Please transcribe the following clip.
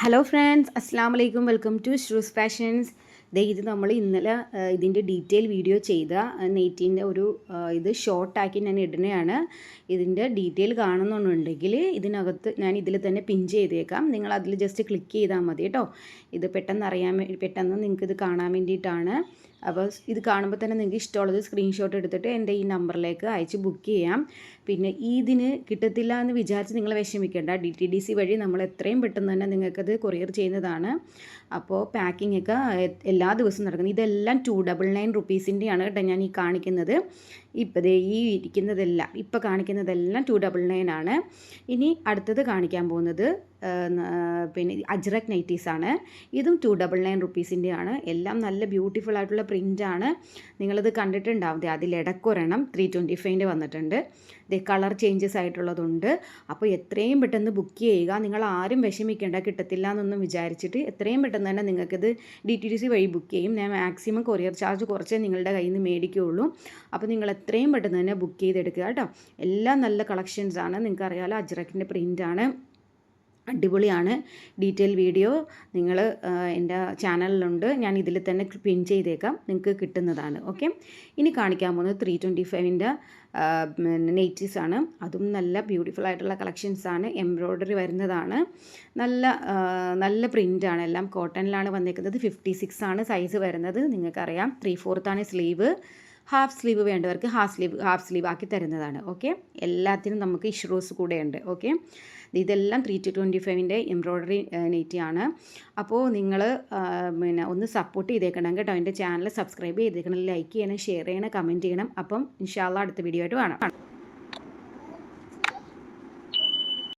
Hello friends, അസ്സാം വലൈക്കും. Welcome to Shrus fashions. ഇത് നമ്മൾ ഇന്നലെ ഇതിൻ്റെ ഡീറ്റെയിൽ വീഡിയോ ചെയ്ത നെയ്റ്റിൻ്റെ ഒരു ഇത് ഷോർട്ടാക്കി ഞാൻ ഇടുന്നതാണ്. ഇതിൻ്റെ ഡീറ്റെയിൽ കാണുന്നുണ്ടെങ്കിൽ ഇതിനകത്ത് ഞാൻ ഇതിൽ തന്നെ പിൻ ചെയ്തേക്കാം. നിങ്ങൾ അതിൽ ജസ്റ്റ് ക്ലിക്ക് ചെയ്താൽ മതി കേട്ടോ. ഇത് പെട്ടെന്ന് നിങ്ങൾക്ക് ഇത് കാണാൻ വേണ്ടിയിട്ടാണ്. അപ്പോൾ ഇത് കാണുമ്പോൾ തന്നെ നിങ്ങൾക്ക് ഇഷ്ടമുള്ളത് സ്ക്രീൻഷോട്ട് എടുത്തിട്ട് എൻ്റെ ഈ നമ്പറിലേക്ക് അയച്ച് ബുക്ക് ചെയ്യാം. പിന്നെ ഇതിന് കിട്ടത്തില്ല എന്ന് വിചാരിച്ച് നിങ്ങൾ വിഷമിക്കേണ്ട. DTDC വഴി നമ്മൾ എത്രയും പെട്ടെന്ന് തന്നെ നിങ്ങൾക്കത് കൊറിയർ ചെയ്യുന്നതാണ്. അപ്പോൾ പാക്കിംഗ് ഒക്കെ എല്ലാ ദിവസവും നടക്കുന്നത്. ഇതെല്ലാം 299 റുപ്പീസിൻ്റെയാണ് കേട്ടോ ഞാൻ ഈ കാണിക്കുന്നത്. ഇപ്പോൾ ഈ ഇരിക്കുന്നതെല്ലാം ഇപ്പോൾ കാണിക്കുന്നതെല്ലാം 299 ആണ്. ഇനി അടുത്തത് കാണിക്കാൻ പോകുന്നത് പിന്നെ അജ്രക് നൈറ്റീസാണ്. ഇതും 299 റുപ്പീസിൻ്റെയാണ്. എല്ലാം നല്ല ബ്യൂട്ടിഫുൾ ആയിട്ടുള്ള പ്രിൻ്റാണ്. നിങ്ങളിത് കണ്ടിട്ടുണ്ടാവും. അതിലിടക്കൊരെണ്ണം 325 വന്നിട്ടുണ്ട്. കളർ ചേഞ്ചസ് ആയിട്ടുള്ളതുണ്ട്. അപ്പോൾ എത്രയും പെട്ടെന്ന് ബുക്ക് ചെയ്യുക. നിങ്ങൾ ആരും വിഷമിക്കേണ്ട, കിട്ടത്തില്ല എന്നൊന്നും വിചാരിച്ചിട്ട് എത്രയും പെട്ടെന്ന് തന്നെ നിങ്ങൾക്കിത് DTDC വഴി ബുക്ക് ചെയ്യും. ഞാൻ മാക്സിമം കൊറിയർ ചാർജ് കുറച്ചേ നിങ്ങളുടെ കയ്യിൽ നിന്ന് മേടിക്കുകയുള്ളൂ. അപ്പോൾ നിങ്ങൾ എത്രയും പെട്ടെന്ന് തന്നെ ബുക്ക് ചെയ്തെടുക്കുക കേട്ടോ. എല്ലാം നല്ല കളക്ഷൻസാണ്. നിങ്ങൾക്കറിയാമല്ലോ, അജ്രക്കിൻ്റെ പ്രിൻ്റാണ്. അടിപൊളിയാണ്. ഡീറ്റെയിൽ വീഡിയോ നിങ്ങൾ എൻ്റെ ചാനലിലുണ്ട്. ഞാൻ ഇതിൽ തന്നെ പിൻ ചെയ്തേക്കാം, നിങ്ങൾക്ക് കിട്ടുന്നതാണ്. ഓക്കെ, ഇനി കാണിക്കാൻ പോകുന്നത് 325ൻ്റെ നെയ്റ്റീസാണ്. അതും നല്ല ബ്യൂട്ടിഫുൾ ആയിട്ടുള്ള കളക്ഷൻസാണ്. എംബ്രോയ്ഡറി വരുന്നതാണ്. നല്ല പ്രിൻ്റാണ്. എല്ലാം കോട്ടണിലാണ് വന്നേക്കുന്നത്. 56 ആണ് സൈസ് വരുന്നത്. നിങ്ങൾക്കറിയാം, 3/4 സ്ലീവ്. ഹാഫ് സ്ലീവ് വേണ്ടവർക്ക് ഹാഫ് സ്ലീവ് ആക്കി തരുന്നതാണ്. ഓക്കെ, എല്ലാത്തിനും നമുക്ക് ഇഷ്യൂസ് കൂടെ ഉണ്ട്. ഓക്കെ, ഇതെല്ലാം 325ൻ്റെ എംബ്രോയ്ഡറി നെയ്റ്റിയാണ്. അപ്പോൾ നിങ്ങൾ പിന്നെ ഒന്ന് സപ്പോർട്ട് ചെയ്തേക്കണം കേട്ടോ. എൻ്റെ ചാനൽ സബ്സ്ക്രൈബ് ചെയ്തേക്കണം, ലൈക്ക് ചെയ്യണം, ഷെയർ ചെയ്യണം, കമൻറ്റ് ചെയ്യണം. അപ്പം ഇൻഷാ അല്ലാഹ് അടുത്ത വീഡിയോ ആയിട്ട് കാണാം.